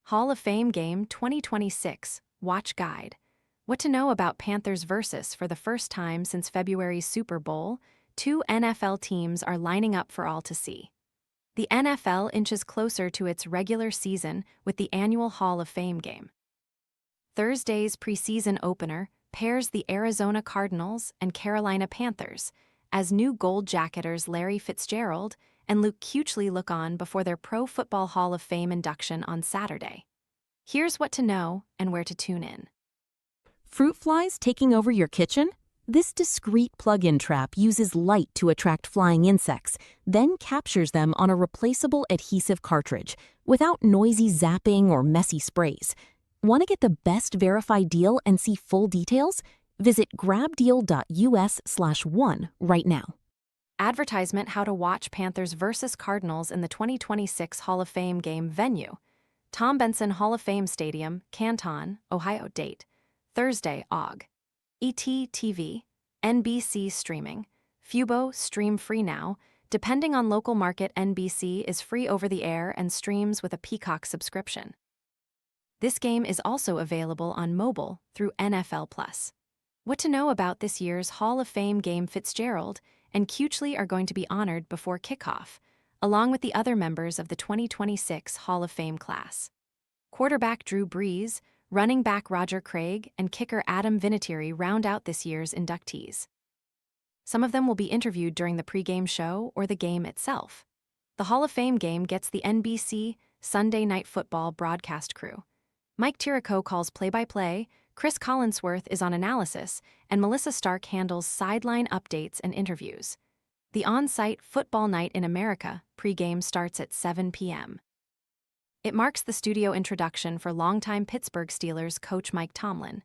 Hall of Fame Game 2026 Watch Guide. What to know about Panthers versus for the first time since February's Super Bowl, two NFL teams are lining up for all to see. The NFL inches closer to its regular season with the annual Hall of Fame game. Thursday's preseason opener pairs the Arizona Cardinals and Carolina Panthers as new gold jacketers Larry Fitzgerald and Kuechly look on before their Pro Football Hall of Fame induction on Saturday. Here's what to know and where to tune in. Fruit flies taking over your kitchen? This discreet plug-in trap uses light to attract flying insects, then captures them on a replaceable adhesive cartridge without noisy zapping or messy sprays. Want to get the best verified deal and see full details? Visit grabdeal.us/one right now. Advertisement: How to watch Panthers versus Cardinals in the 2026 Hall of Fame game venue. Tom Benson Hall of Fame Stadium, Canton, Ohio. Date: Thursday, Aug. ET NBC streaming. Fubo stream free now. Depending on local market, NBC is free over the air and streams with a Peacock subscription. This game is also available on mobile through NFL Plus. What to know about this year's Hall of Fame game? Fitzgerald and Kuechly are going to be honored before kickoff, along with the other members of the 2026 Hall of Fame class. Quarterback Drew Brees, running back Roger Craig, and kicker Adam Vinatieri round out this year's inductees. Some of them will be interviewed during the pregame show or the game itself. The Hall of Fame game gets the NBC Sunday Night Football broadcast crew. Mike Tirico calls play-by-play, Chris Collinsworth is on analysis, and Melissa Stark handles sideline updates and interviews. The on-site Football Night in America pregame starts at 7 p.m. It marks the studio introduction for longtime Pittsburgh Steelers coach Mike Tomlin.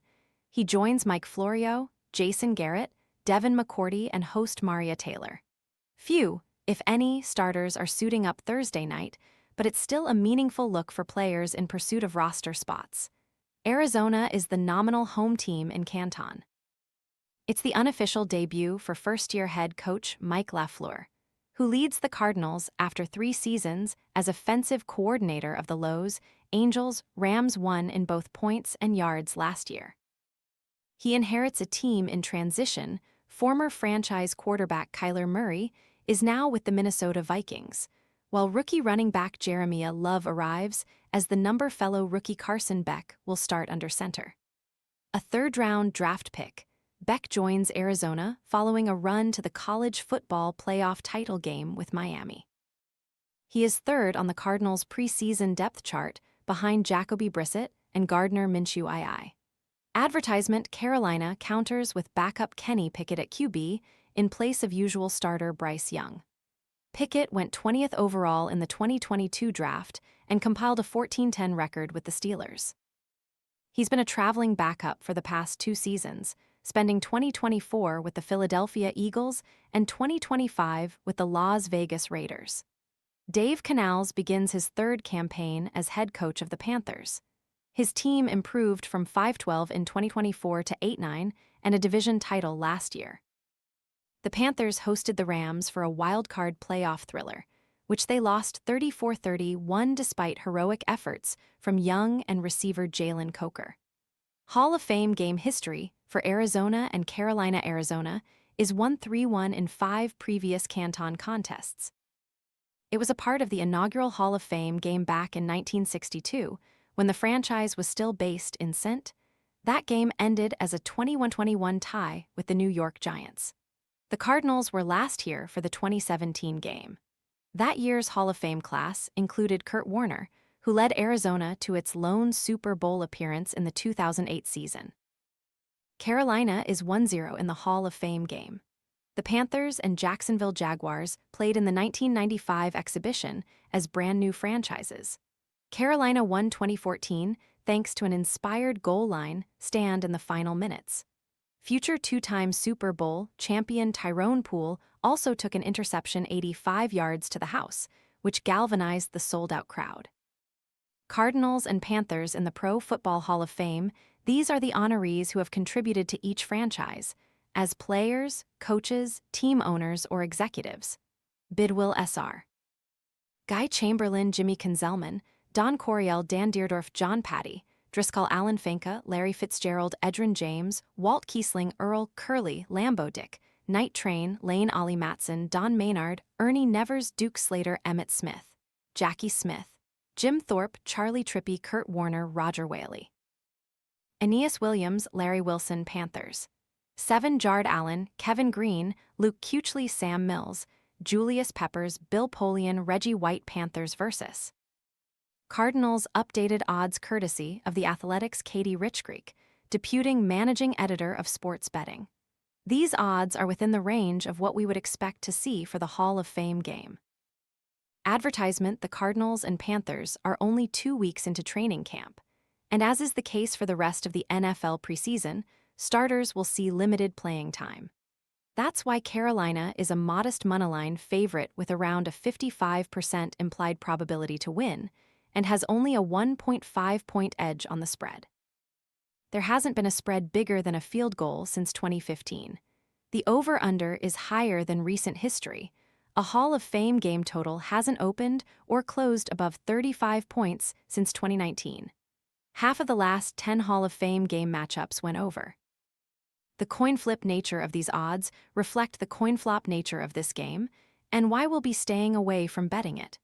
He joins Mike Florio, Jason Garrett, Devin McCourty, and host Maria Taylor. Few, if any, starters are suiting up Thursday night, but it's still a meaningful look for players in pursuit of roster spots. Arizona is the nominal home team in Canton. It's the unofficial debut for first-year head coach Mike LaFleur, who leads the Cardinals after 3 seasons as offensive coordinator of the Lowe's Angels. Rams won in both points and yards last year. He inherits a team in transition. Former franchise quarterback Kyler Murray is now with the Minnesota Vikings, while rookie running back Jeremiah Love arrives as the fellow rookie Carson Beck will start under center. A third-round draft pick, Beck joins Arizona following a run to the college football playoff title game with Miami. He is third on the Cardinals' preseason depth chart behind Jacoby Brissett and Gardner Minshew II. Advertisement: Carolina counters with backup Kenny Pickett at QB in place of usual starter Bryce Young. Pickett went 20th overall in the 2022 draft and compiled a 14-10 record with the Steelers. He's been a traveling backup for the past 2 seasons, spending 2024 with the Philadelphia Eagles and 2025 with the Las Vegas Raiders. Dave Canales begins his 3rd campaign as head coach of the Panthers. His team improved from 5-12 in 2024 to 8-9 and a division title last year. The Panthers hosted the Rams for a wild-card playoff thriller, which they lost 34-31 despite heroic efforts from young and receiver Jalen Coker. Hall of Fame game history for Arizona and Carolina. Arizona is 1-3-1 in 5 previous Canton contests. It was a part of the inaugural Hall of Fame game back in 1962, when the franchise was still based in St. That game ended as a 21-21 tie with the New York Giants. The Cardinals were last here for the 2017 game. That year's Hall of Fame class included Kurt Warner, who led Arizona to its lone Super Bowl appearance in the 2008 season. Carolina is 1-0 in the Hall of Fame game. The Panthers and Jacksonville Jaguars played in the 1995 exhibition as brand-new franchises. Carolina won 2014 thanks to an inspired goal line stand in the final minutes. Future 2-time Super Bowl champion Tyrone Poole also took an interception 85 yards to the house, which galvanized the sold-out crowd. Cardinals and Panthers in the Pro Football Hall of Fame, these are the honorees who have contributed to each franchise, as players, coaches, team owners, or executives. Bidwill Sr. Guy Chamberlain, Jimmy Kinzelman, Don Coryell, Dan Deerdorf, John Patty, Driscoll, Alan Finca, Larry Fitzgerald, Edrin James, Walt Kiesling, Earl, Curley, Lambo Dick, Night Train, Lane Ollie Matson, Don Maynard, Ernie Nevers, Duke Slater, Emmett Smith, Jackie Smith, Jim Thorpe, Charlie Trippy, Kurt Warner, Roger Whaley. Aeneas Williams, Larry Wilson, Panthers. 7. Jard Allen, Kevin Green, Luke Kuechly, Sam Mills, Julius Peppers, Bill Polian, Reggie White, Panthers vs. Cardinals updated odds courtesy of The Athletic's Katie Richgreek, deputing managing editor of sports betting. These odds are within the range of what we would expect to see for the Hall of Fame game. Advertisement: the Cardinals and Panthers are only 2 weeks into training camp, and as is the case for the rest of the NFL preseason, starters will see limited playing time. That's why Carolina is a modest moneyline favorite with around a 55% implied probability to win, and has only a 1.5-point edge on the spread. There hasn't been a spread bigger than a field goal since 2015. The over-under is higher than recent history. A Hall of Fame game total hasn't opened or closed above 35 points since 2019. Half of the last 10 Hall of Fame game matchups went over. The coin flip nature of these odds reflect the coin flop nature of this game and why we'll be staying away from betting it.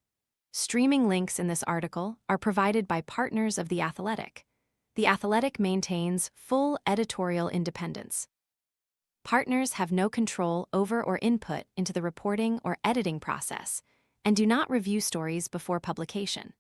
Streaming links in this article are provided by partners of The Athletic. The Athletic maintains full editorial independence. Partners have no control over or input into the reporting or editing process and do not review stories before publication.